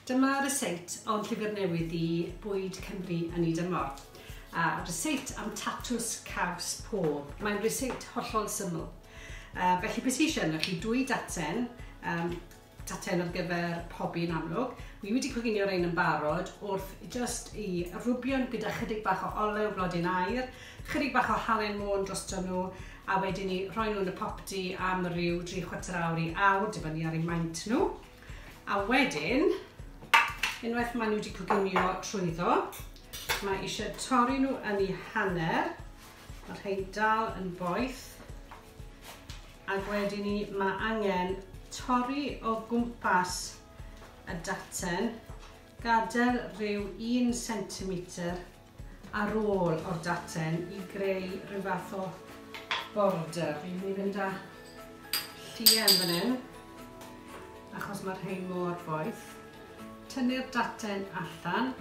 Dyma Rysait ond llyfr newydd i bwyd Cymru yn ei dymor. Rysait am Tatws Caws Pôb. Mae'n rysait hollol syml. Felly beth sy'n eisiau chi 2 daten, daten ar gyfer pobi'n amlwg. Wi wedi coginio rhain yn barod wrth just i rwbio'n gyda chydig bach o olew blodyn aur, chydig bach o halen môn drosto nhw, a wedyn ni rhoi nhw'n y popdi am ryw 3/4 awr i awr, dibynnu ar eu maint nhw. A wedyn, unwaith maen nhw wedi coginio trwyddo, mae eisiau torri nhw yn eu hanner. Mae'r rhain dal yn boeth. Ac wedyn ni, mae angen torri o gwmpas y daten, gadael rhyw 1 centimetr ar ôl o'r daten i greu rhyw fath o border. Fi'n mynd i fynd â llien fan hyn, achos mae'r rhain mor boeth. Tynnu'r daten allan.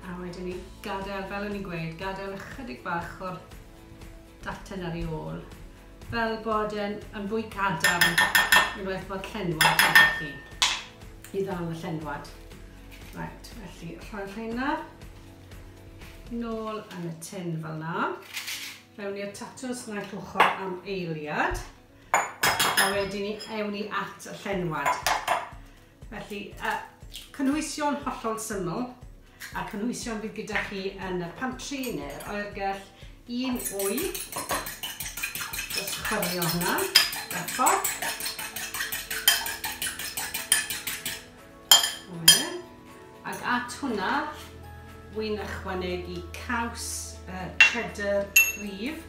A wedyn ni gadael, fel o'n i'n gweud, gadael ychydig bach o'r daten ar ei ôl. Fel bod yn fwy cadaf unwaith bod llenwad yn gallu i ddal y llenwad. Right, felly rhoi'r rhaina nôl yn y tin fel na. Rewn ni'r tatws na'n llwchol am eiliad. A wedyn ni ewn ni at y llenwad. Felly, cynhwysion hollol syml, a cynhwysion fydd gyda chi yn y pantry neu'r oergell, 1 wy, jyst chwilio hwnna, defo. Ac at hwnna, wy'n ychwanegu caws cheddar cryf,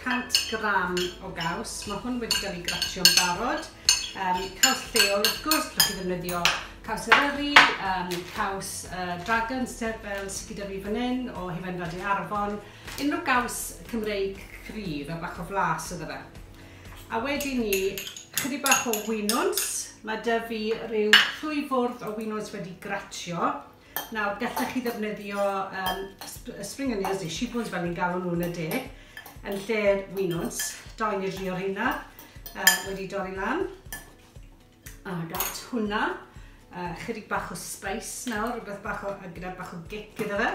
100 gram o gaws. Mae hwn wedi cael ei gratio'n barod. Caws lleol, wrth gwrs, rydych chi ddefnyddio caws Eryri, caws dragon fel sydd gyda fi fan hyn o Hifenfad i Arfon. Unrhyw gaws Cymreig cryf a bach o flas ydw fe. A wedyn ni, chydig bach o winwns. Mae dy fi rhyw 2 fwrdd o winwns wedi gratio. Nawr, gallech chi ddefnyddio spring onions neu sheepbones fel ni'n galw nhw yn y de. Yn lle'r winwns, 2 neu 3 o'r hynna wedi dorri lan. Ac at hwnna, chydig bach o spice nawr, rhywbeth bach o, gyda bach o gic iddo fe.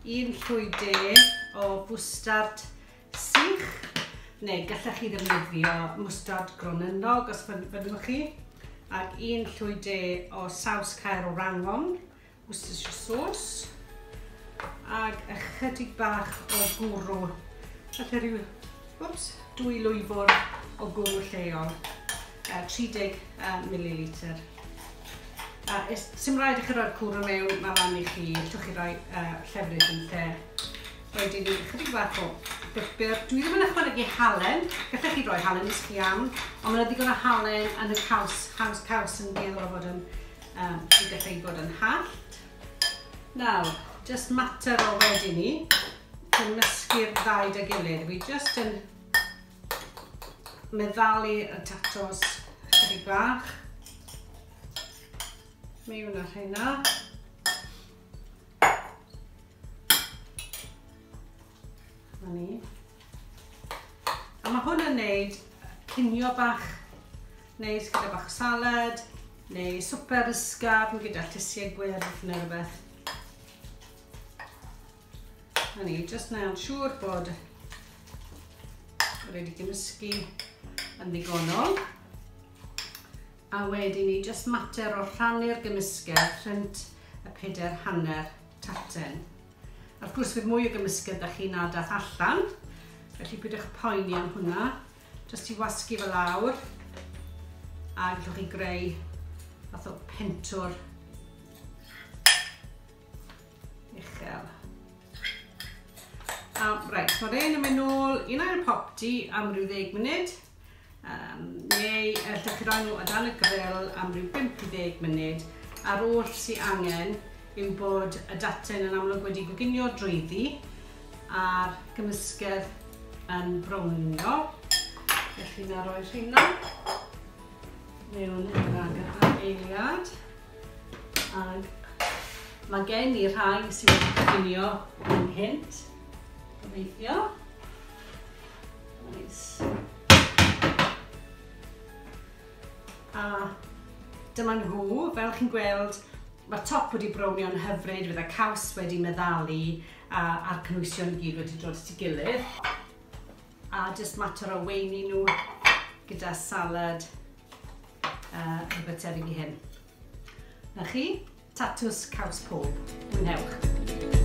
1 llwy de o bwstard sych, neu gallech chi ddefnyddio mwstard gronynnog os fyddwch chi. Ac 1 llwy de o saws caer o rangon, Worcestershire sauce. Ac ychydig bach o gwrw. Felly rhyw 2 lwyfwr o gwrw lleol, 30 ml. Sym rhaid i chi roi'r cwrw mewn, mae fan i chi, allwch chi roi llefryd yn lle. Wedyn ni, chydig bach o bupur. Dwi ddim yn ychwanegu halen, gallech chi roi halen os chi am, ond mae'n ddigon o halen yn y caws yn meddwl o fod yn gallu bod yn hallt. Nawr, just mater o wedyn ni, cymysgu'r ddau dy gilydd. Fi just yn meddalu y tatws chydig bach. Mewn ar hynna. A mae hwn yn neud cinio bach, neu gyda bach salad, neu swper ysgafn gyda llysiau gwyrdd neu rhywbeth. Just na'n siŵr bod wedi gymysgu yn ddigonol. A wedyn ni just mater o rhannu'r gymysgedd rhynt y 4 hanner taten. Wrth gwrs fydd mwy o gymysgedd da chi na dath allan, felly bydwch poeni am hwnna. Just i wasgu fel lawr, a gallwch chi greu fath o pentwr uchel. Reit, mae'r ein yn mynd nôl un ar y popdi am ryw 10 munud, neu allwch chi roi nhw o dan y grill am ryw 5 i 10 munud. Ar ôl sy'n angen yw bod y daten yn amlwg wedi goginio drwyddi a'r gymysgedd yn brownio. Felly na roi'r hynna mewn yr eiliad. Mae gen i rhai sydd wedi goginio yn hynt. Gobeithio. A dyma nhw, fel chi'n gweld, mae'r top wedi brownio'n hyfryd, fydd y caws wedi meddalu a'r cynwysion i gyd wedi dod at ei gilydd. A jyst mater o weini nhw gyda salad rhywbeth tebyg i hyn. Na chi, Tatws Caws Pôb. Mwynhewch.